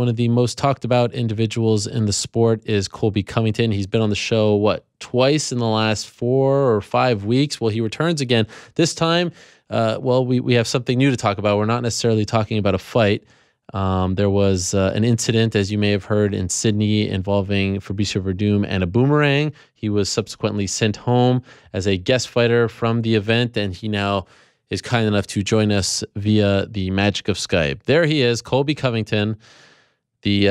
One of the most talked about individuals in the sport is Colby Covington. He's been on the show, twice in the last 4 or 5 weeks. Well, he returns again. This time, we have something new to talk about. We're not necessarily talking about a fight. There was an incident, as you may have heard, in Sydney involving Fabricio Werdum and a Boomerang. He was subsequently sent home as a guest fighter from the event, and he now is kind enough to join us via the magic of Skype. There he is, Colby Covington, the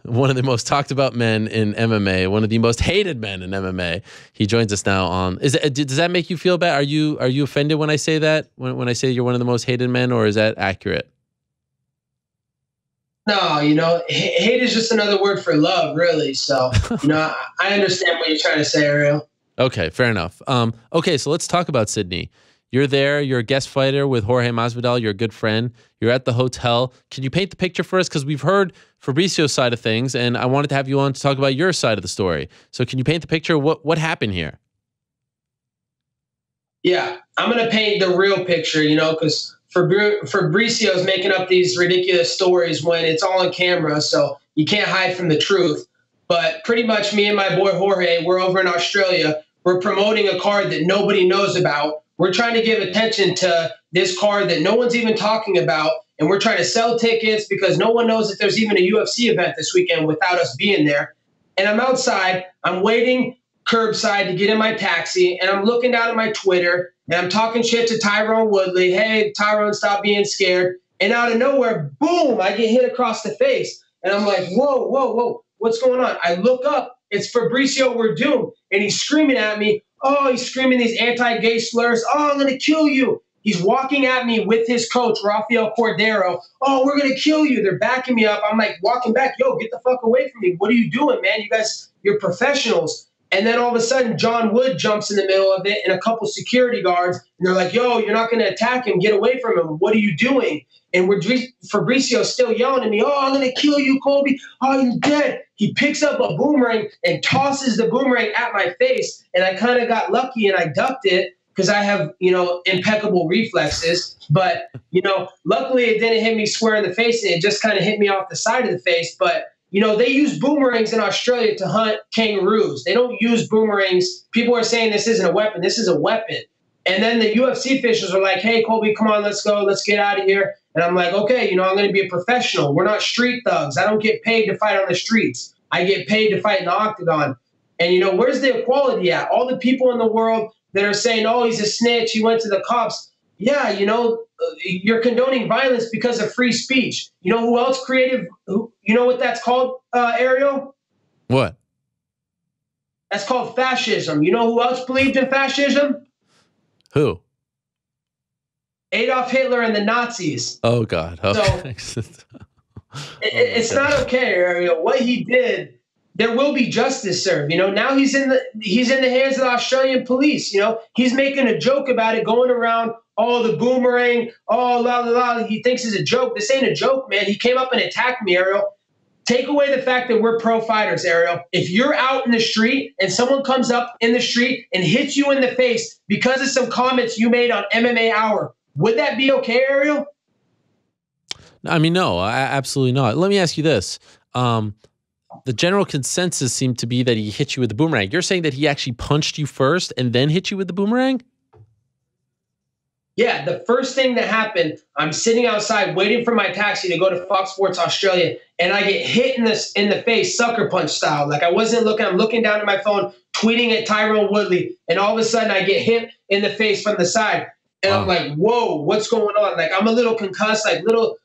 one of the most talked about men in MMA, one of the most hated men in MMA. He joins us now on. Does that make you feel bad? Are you offended when I say that? When I say you're one of the most hated men, or is that accurate? No, hate is just another word for love, really. So, I understand what you're trying to say, Ariel. Okay, fair enough. Okay, so let's talk about Sydney. You're there. You're a guest fighter with Jorge Masvidal. You're a good friend. You're at the hotel. Can you paint the picture for us? Because we've heard Fabricio's side of things, and I wanted to have you on to talk about your side of the story. So can you paint the picture? What happened here? Yeah, I'm going to paint the real picture, because Fabricio's making up these ridiculous stories when it's all on camera, so you can't hide from the truth. But pretty much me and my boy Jorge, we're over in Australia. We're promoting a card that nobody knows about. We're trying to give attention to this card that no one's even talking about, and we're trying to sell tickets because no one knows if there's even a UFC event this weekend without us being there. And I'm outside. I'm waiting curbside to get in my taxi, and I'm looking down at my Twitter, and I'm talking shit to Tyrone Woodley. Hey, Tyrone, stop being scared. And out of nowhere, boom, I get hit across the face. And I'm like, whoa, whoa, whoa, what's going on? I look up. It's Fabricio Werdum, and he's screaming at me. Oh, he's screaming these anti-gay slurs. Oh, I'm going to kill you. He's walking at me with his coach, Rafael Cordero. Oh, we're going to kill you. They're backing me up. I'm like walking back. Yo, get the fuck away from me. What are you doing, man? You guys, you're professionals. And then all of a sudden, John Wood jumps in the middle of it and a couple security guards. And they're like, yo, you're not going to attack him. Get away from him. What are you doing? And Fabricio's still yelling at me, oh, I'm going to kill you, Colby. Oh, you're dead. He picks up a boomerang and tosses the boomerang at my face. And I kind of got lucky and I ducked it because I have, impeccable reflexes. But, luckily it didn't hit me square in the face. And it just kind of hit me off the side of the face. But, they use boomerangs in Australia to hunt kangaroos. They don't use boomerangs. People are saying this isn't a weapon. This is a weapon. And then the UFC officials are like, hey, Colby, come on, let's go. Let's get out of here. And I'm like, okay, I'm going to be a professional. We're not street thugs. I don't get paid to fight on the streets. I get paid to fight in the octagon. And, where's the equality at? All the people in the world that are saying, oh, he's a snitch. He went to the cops. Yeah, you're condoning violence because of free speech. You know who else created? You know what that's called, Ariel? What? That's called fascism. You know who else believed in fascism? Who? Adolf Hitler and the Nazis. Oh, God. Okay. So it's not okay, Ariel. What he did, there will be justice served. Now he's in the hands of the Australian police. He's making a joke about it, going around, oh, the boomerang, oh, la, la, la. He thinks it's a joke. This ain't a joke, man. He came up and attacked me, Ariel. Take away the fact that we're pro fighters, Ariel. If you're out in the street and someone comes up in the street and hits you in the face because of some comments you made on MMA Hour, would that be okay, Ariel? I mean, no, absolutely not. Let me ask you this. The general consensus seemed to be that he hit you with the boomerang. You're saying that he actually punched you first and then hit you with the boomerang? Yeah, the first thing that happened, I'm sitting outside waiting for my taxi to go to Fox Sports Australia, and I get hit in the face, sucker punch style. Like I wasn't looking, I'm looking down at my phone, tweeting at Tyrone Woodley, and all of a sudden I get hit in the face from the side. And I'm like, whoa, what's going on? Like I'm a little concussed, like a little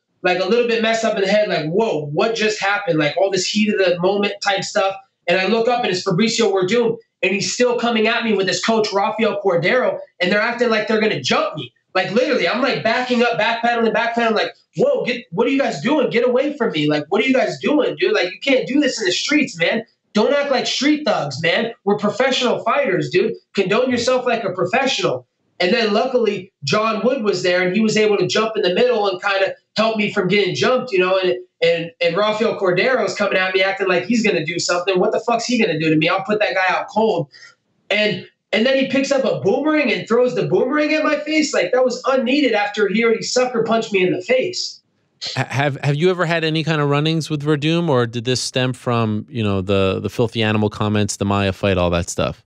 bit messed up in the head, like, whoa, what just happened? Like all this heat of the moment type stuff. And I look up and it's Fabricio Werdum, and he's still coming at me with his coach, Rafael Cordero, and they're acting like they're going to jump me. Like literally, I'm like backing up, backpedaling, like, whoa, what are you guys doing? Get away from me. Like, what are you guys doing, dude? Like, you can't do this in the streets, man. Don't act like street thugs, man. We're professional fighters, dude. Condone yourself like a professional. And then luckily, John Wood was there, and he was able to jump in the middle and kind of help me from getting jumped, and Rafael Cordero is coming at me acting like he's going to do something. What the fuck's he going to do to me? I'll put that guy out cold. And then he picks up a boomerang and throws the boomerang at my face. Like, that was unneeded after he already sucker punched me in the face. Have you ever had any kind of run-ins with Werdum, or did this stem from, you know, the filthy animal comments, the Maya fight, all that stuff?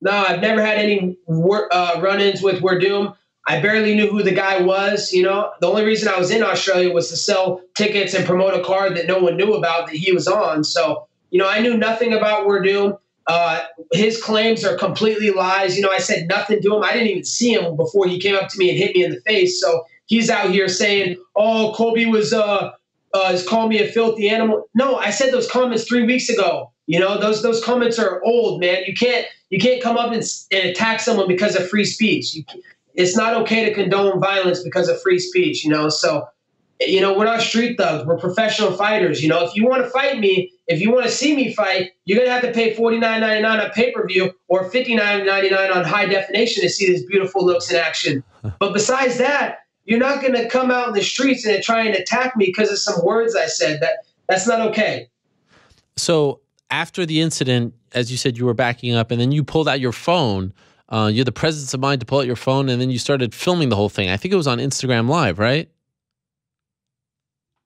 No, I've never had any run-ins with Werdum. I barely knew who the guy was. You know, the only reason I was in Australia was to sell tickets and promote a card that no one knew about that he was on. So, you know, I knew nothing about Werdum. His claims are completely lies. You know, I said nothing to him. I didn't even see him before he came up to me and hit me in the face. So he's out here saying, "Oh, Colby was calling me a filthy animal." No, I said those comments 3 weeks ago. You know, those comments are old, man. You can't come up and attack someone because of free speech. It's not okay to condone violence because of free speech, you know? So, you know, we're not street thugs. We're professional fighters. You know, if you want to fight me, if you want to see me fight, you're going to have to pay $49.99 on pay-per-view or $59.99 on high definition to see these beautiful looks in action. But besides that, you're not going to come out in the streets and try and attack me because of some words I said. That's not okay. So after the incident, as you said, you were backing up and then you pulled out your phone. You had the presence of mind to pull out your phone, and then you started filming the whole thing. I think it was on Instagram Live, right?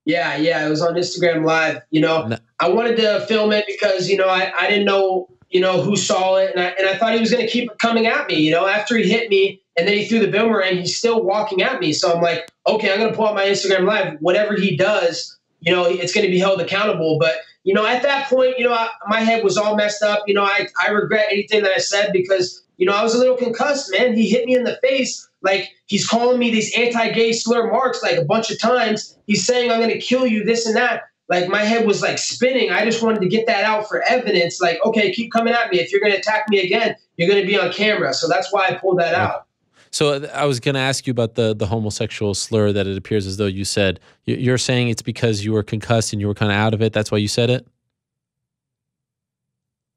Yeah, it was on Instagram Live. You know, I wanted to film it because, you know, I didn't know, you know, who saw it, and I thought he was going to keep coming at me. You know, after he hit me and then he threw the boomerang, he's still walking at me. So I'm like, okay, I'm going to pull out my Instagram Live. Whatever he does, you know, it's going to be held accountable. But, you know, at that point, you know, my head was all messed up. You know, I regret anything that I said because, you know, I was a little concussed, man. He hit me in the face. Like, he's calling me these anti-gay slur marks like a bunch of times. He's saying, "I'm going to kill you," this and that. Like, my head was like spinning. I just wanted to get that out for evidence. Like, okay, keep coming at me. If you're going to attack me again, you're going to be on camera. So that's why I pulled that out. So I was going to ask you about the homosexual slur that it appears as though you said. You're saying it's because you were concussed and you were kind of out of it. That's why you said it?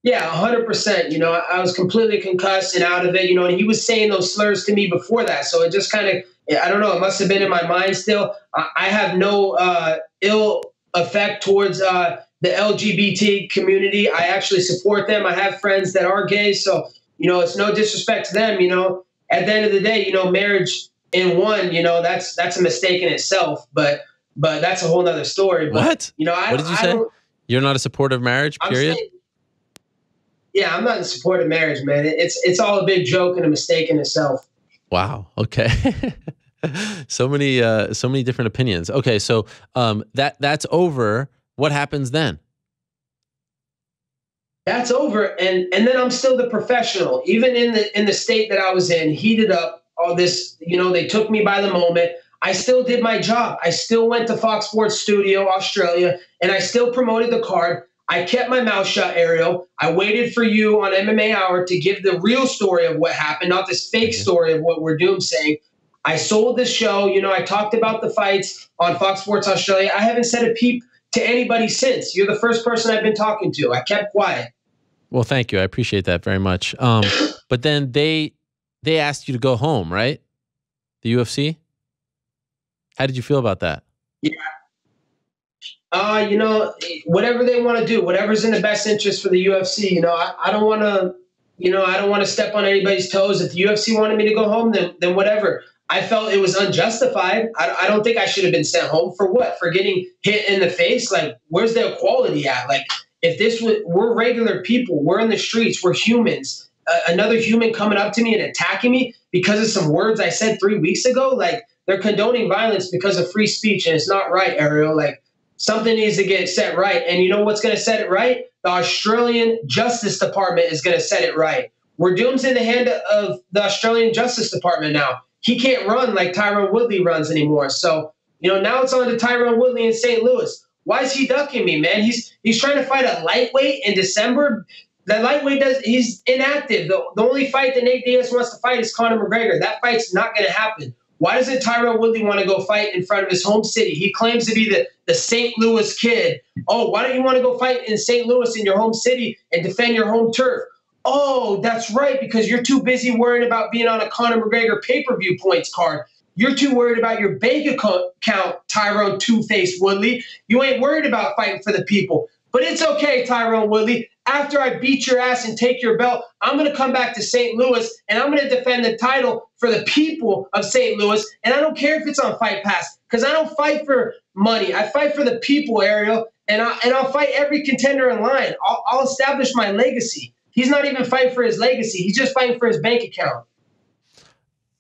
Yeah, 100%. You know, I was completely concussed and out of it, you know, and he was saying those slurs to me before that. So it just kind of, I don't know, it must have been in my mind still. I have no ill effect towards the LGBT community. I actually support them. I have friends that are gay. So, you know, it's no disrespect to them. You know, at the end of the day, you know, marriage in one, you know, that's a mistake in itself. But that's a whole nother story. But, what? You know, what did you say? You're not a supporter of marriage, period? Yeah, I'm not in support of marriage, man. It's all a big joke and a mistake in itself. Wow. Okay. so many different opinions. Okay, so that's over. What happens then? That's over, and then I'm still the professional. Even in the state that I was in, heated up, all this, you know, they took me by the moment. I still did my job. I still went to Fox Sports Studio, Australia, and I still promoted the card. I kept my mouth shut, Ariel. I waited for you on MMA Hour to give the real story of what happened, not this fake story of what Werdum's saying. I sold this show. You know, I talked about the fights on Fox Sports Australia. I haven't said a peep to anybody since. You're the first person I've been talking to. I kept quiet. Well, thank you. I appreciate that very much. But then they asked you to go home, right? The UFC? How did you feel about that? Yeah. You know, whatever they want to do, whatever's in the best interest for the UFC. You know, I don't want to, you know, I don't want to step on anybody's toes. If the UFC wanted me to go home, then whatever. I felt it was unjustified. I don't think I should have been sent home for what? For getting hit in the face? Like, where's the equality at? Like, if this was, we're regular people, we're in the streets, we're humans. Another human coming up to me and attacking me because of some words I said 3 weeks ago, like, they're condoning violence because of free speech, and it's not right, Ariel. Like, something needs to get set right. And you know what's going to set it right? The Australian Justice Department is going to set it right. Werdum's in the hand of the Australian Justice Department now. He can't run like Tyron Woodley runs anymore. So, you know, now it's on to Tyron Woodley in St. Louis. Why is he ducking me, man? He's trying to fight a lightweight in December. The lightweight he's inactive. The only fight that Nate Diaz wants to fight is Conor McGregor. That fight's not going to happen. Why doesn't Tyron Woodley want to go fight in front of his home city? He claims to be the St. Louis kid. Oh, why don't you want to go fight in St. Louis in your home city and defend your home turf? Oh, that's right, because you're too busy worried about being on a Conor McGregor pay-per-view points card. You're too worried about your bank account, Tyron Two-Face Woodley. You ain't worried about fighting for the people. But it's okay, Tyron Woodley. after I beat your ass and take your belt, I'm going to come back to St. Louis and I'm going to defend the title for the people of St. Louis. And I don't care if it's on Fight Pass, because I don't fight for money. I fight for the people, Ariel, and I'll fight every contender in line. I'll establish my legacy. He's not even fighting for his legacy. He's just fighting for his bank account.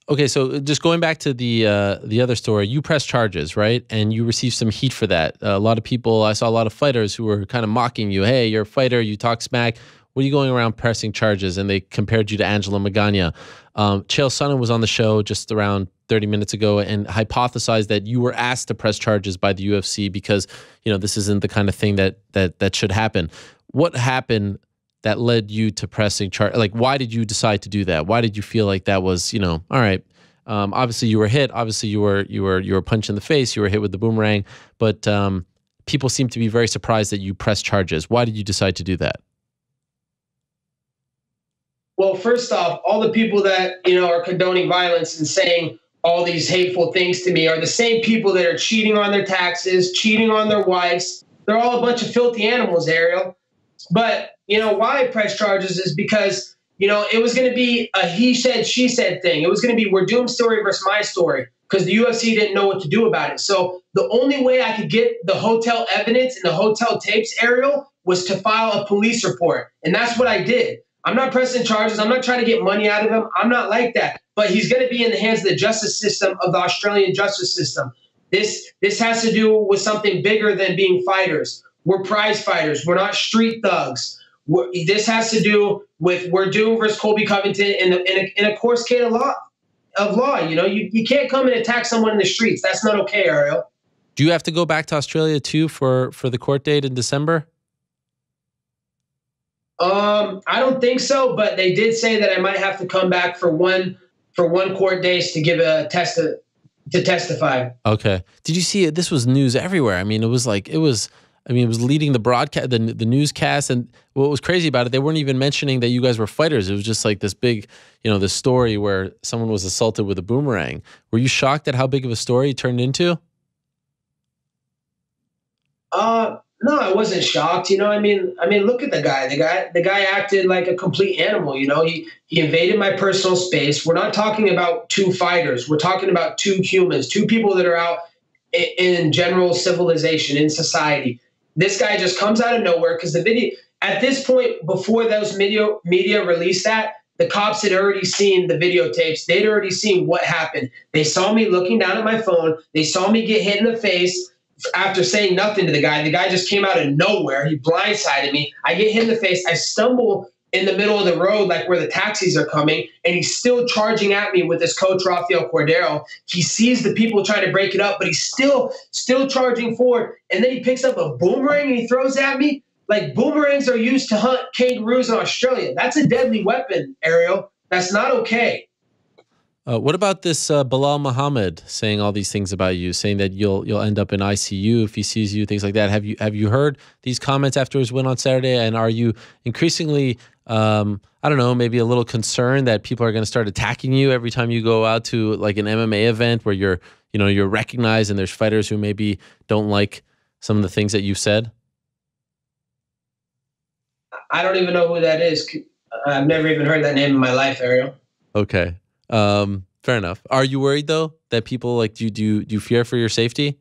Okay, so just going back to the other story, you pressed charges, right? And you received some heat for that. A lot of people, I saw a lot of fighters who were kind of mocking you. Hey, you're a fighter, you talk smack. What are you going around pressing charges? And they compared you to Angela Magana. Chael Sonnen was on the show just around 30 minutes ago and hypothesized that you were asked to press charges by the UFC because, you know, this isn't the kind of thing that should happen. What happened that led you to pressing charge? Like, why did you decide to do that? Why did you feel like that was, you know, all right? Obviously you were hit. Obviously you were punched in the face. You were hit with the boomerang. But people seem to be very surprised that you pressed charges. Why did you decide to do that? Well, first off, all the people that, you know, are condoning violence and saying all these hateful things to me are the same people that are cheating on their taxes, cheating on their wives. They're all a bunch of filthy animals, Ariel. But, you know, why I press charges is because, you know, it was going to be a he said, she said thing. It was going to be Werdum's story versus my story because the UFC didn't know what to do about it. So the only way I could get the hotel evidence and the hotel tapes, Ariel, was to file a police report. And that's what I did. I'm not pressing charges. I'm not trying to get money out of him. I'm not like that. But he's going to be in the hands of the justice system, of the Australian justice system. This has to do with something bigger than being fighters. We're prize fighters. We're not street thugs. This has to do with Werdum versus Colby Covington in a course case of law. You know, you can't come and attack someone in the streets. That's not okay, Ariel. Do you have to go back to Australia too for the court date in December? I don't think so, but they did say that I might have to come back for one court date to give a to testify. Okay. Did you see it? This was news everywhere. I mean, it was leading the broadcast, the newscast. And what was crazy about it, they weren't even mentioning that you guys were fighters. It was just like this big, you know, this story where someone was assaulted with a boomerang. Were you shocked at how big of a story it turned into? No, I wasn't shocked. You know, I mean, look at the guy. The guy acted like a complete animal. You know, he invaded my personal space. We're not talking about two fighters. We're talking about two humans, two people that are out in general civilization, in society. This guy just comes out of nowhere because the video, at this point, before those media released that, the cops had already seen the videotapes. They'd already seen what happened. They saw me looking down at my phone. They saw me get hit in the face. After saying nothing to the guy just came out of nowhere. He blindsided me. I get hit in the face. I stumble in the middle of the road, like where the taxis are coming, and he's still charging at me with his coach, Rafael Cordero. He sees the people trying to break it up, but he's still charging forward. And then he picks up a boomerang and he throws at me. Like, boomerangs are used to hunt kangaroos in Australia. That's a deadly weapon, Ariel. That's not okay. What about this Bilal Muhammad saying all these things about you, saying that you'll end up in ICU if he sees you, things like that? Have you heard these comments after his win on Saturday? And are you increasingly, I don't know, maybe a little concerned that people are going to start attacking you every time you go out to like an MMA event where you're recognized and there's fighters who maybe don't like some of the things that you've said? I don't even know who that is. I've never even heard that name in my life, Ariel. Okay. Fair enough. Are you worried though that people like do you fear for your safety?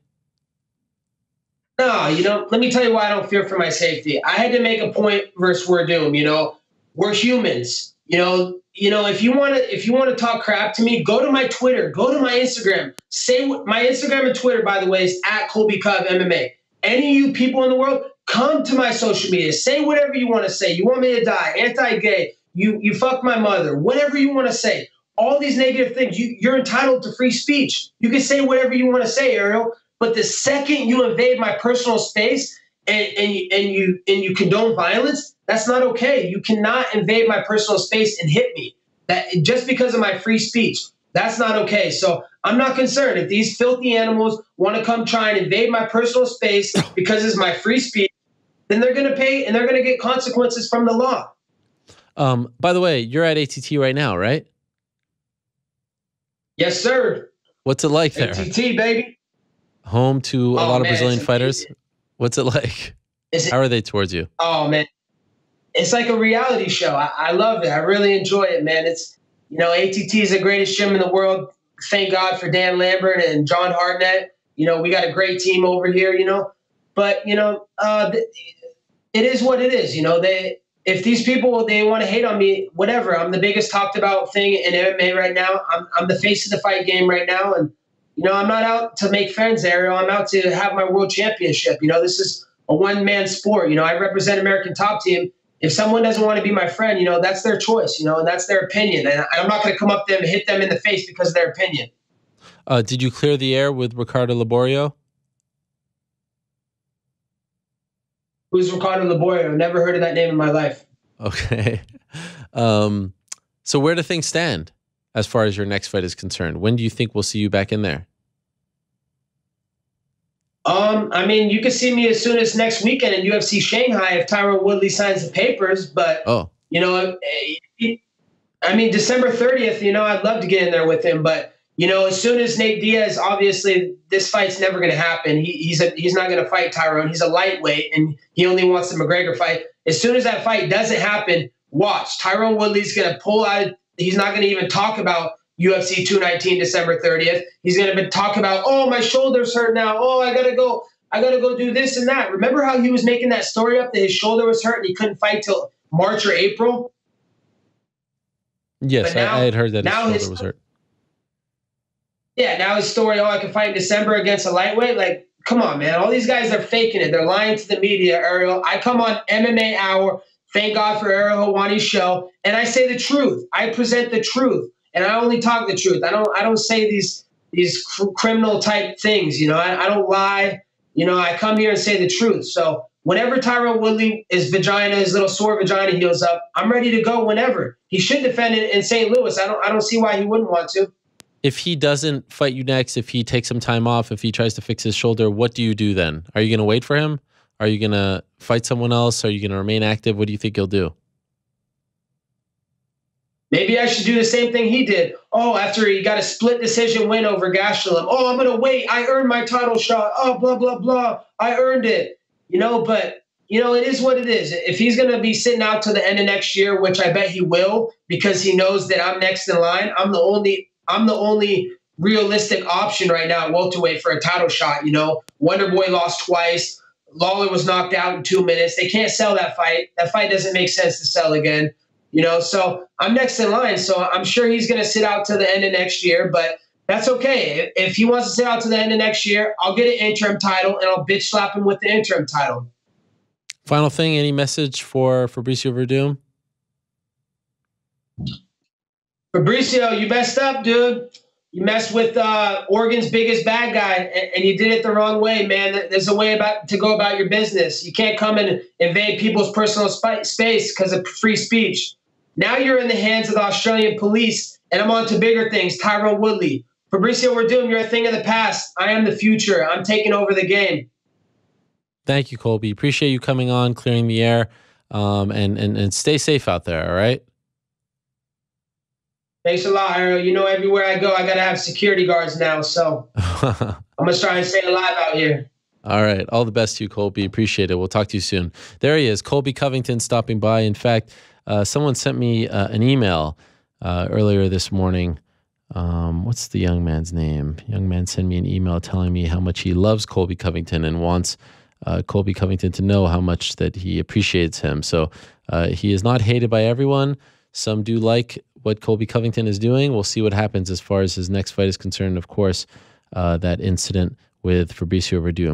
No, you know, let me tell you why I don't fear for my safety. I had to make a point versus Werdum. You know, we're humans. You know, if you want to talk crap to me, go to my Twitter, go to my Instagram. Say my Instagram and Twitter, by the way, is @ColbyCovMMA. Any of you people in the world, come to my social media. Say whatever you want to say. You want me to die? Anti-gay? You fuck my mother? Whatever you want to say. All these negative things, you're entitled to free speech. You can say whatever you want to say, Ariel. But the second you invade my personal space and you condone violence, that's not okay. You cannot invade my personal space and hit me. That just because of my free speech, that's not okay. So I'm not concerned if these filthy animals want to come try and invade my personal space because it's my free speech. Then they're going to pay and they're going to get consequences from the law. By the way, you're at ATT right now, right? Yes, sir. What's it like there? ATT, baby. Home to a lot of Brazilian fighters. What's it like? How are they towards you? Oh, man. it's like a reality show. I love it. I really enjoy it, man. It's, ATT is the greatest gym in the world. Thank God for Dan Lambert and John Hartnett. We got a great team over here, but, it is what it is. If these people, they want to hate on me, whatever. I'm the biggest talked about thing in MMA right now. I'm the face of the fight game right now. And, I'm not out to make friends, Ariel. I'm out to have my world championship. This is a one-man sport. I represent American Top Team. If someone doesn't want to be my friend, that's their choice, and that's their opinion. And I'm not going to come up to them and hit them in the face because of their opinion. Did you clear the air with Ricardo Laborio? Who's Ricardo Laborio? Never heard of that name in my life. Okay. So where do things stand as far as your next fight is concerned? When do you think we'll see you back in there? You can see me as soon as next weekend in UFC Shanghai if Tyron Woodley signs the papers. But, December 30th, I'd love to get in there with him. But, as soon as Nate Diaz, obviously this fight's never going to happen. He's not going to fight Tyron. He's a lightweight, and he only wants the McGregor fight. As soon as that fight doesn't happen, watch. Tyron Woodley's going to pull out. He's not going to even talk about UFC 219 December 30th. He's going to talk about, oh, my shoulder's hurt now. Oh, I got to go do this and that. Remember how he was making that story up that his shoulder was hurt and he couldn't fight till March or April? Yes, now, I had heard that his shoulder was hurt. Yeah, now his story, I can fight in December against a lightweight. Like, come on, man. All these guys are faking it. They're lying to the media, Ariel. I come on MMA Hour. Thank God for Ariel Helwani's show. And I say the truth. I present the truth. And I only talk the truth. I don't say these criminal type things. I don't lie. I come here and say the truth. So whenever Tyron Woodley, his little sore vagina heals up, I'm ready to go whenever. He should defend it in St. Louis. I don't see why he wouldn't want to. If he doesn't fight you next, if he takes some time off, if he tries to fix his shoulder, what do you do then? Are you going to wait for him? Are you going to fight someone else? Are you going to remain active? What do you think you'll do? Maybe I should do the same thing he did. Oh, after he got a split decision win over Gastelum. Oh, I'm going to wait. I earned my title shot. Oh, blah, blah, blah. I earned it. But, it is what it is. If he's going to be sitting out to the end of next year, which I bet he will, because he knows that I'm next in line, I'm the only realistic option right now at welterweight for a title shot. Wonder Boy lost twice. Lawler was knocked out in 2 minutes. They can't sell that fight. That fight doesn't make sense to sell again. So I'm next in line. So I'm sure he's going to sit out to the end of next year, but that's okay. If he wants to sit out to the end of next year, I'll get an interim title and I'll bitch slap him with the interim title. Final thing, any message for Fabricio Werdum? Fabricio, you messed up, dude. You messed with Oregon's biggest bad guy, and you did it the wrong way, man. There's a way to go about your business. You can't come and invade people's personal space because of free speech. Now you're in the hands of the Australian police, and I'm on to bigger things. Tyron Woodley. Fabricio Werdum, you're a thing of the past. I am the future. I'm taking over the game. Thank you, Colby. Appreciate you coming on, clearing the air, and stay safe out there, all right? Thanks a lot, Ariel. Everywhere I go, I got to have security guards now, so I'm going to try and stay alive out here. All right. All the best to you, Colby. Appreciate it. We'll talk to you soon. There he is, Colby Covington stopping by. In fact, someone sent me an email earlier this morning. What's the young man's name? Young man sent me an email telling me how much he loves Colby Covington and wants Colby Covington to know how much that he appreciates him. So he is not hated by everyone. Some do like what Colby Covington is doing. We'll see what happens as far as his next fight is concerned. Of course, that incident with Fabricio Werdum.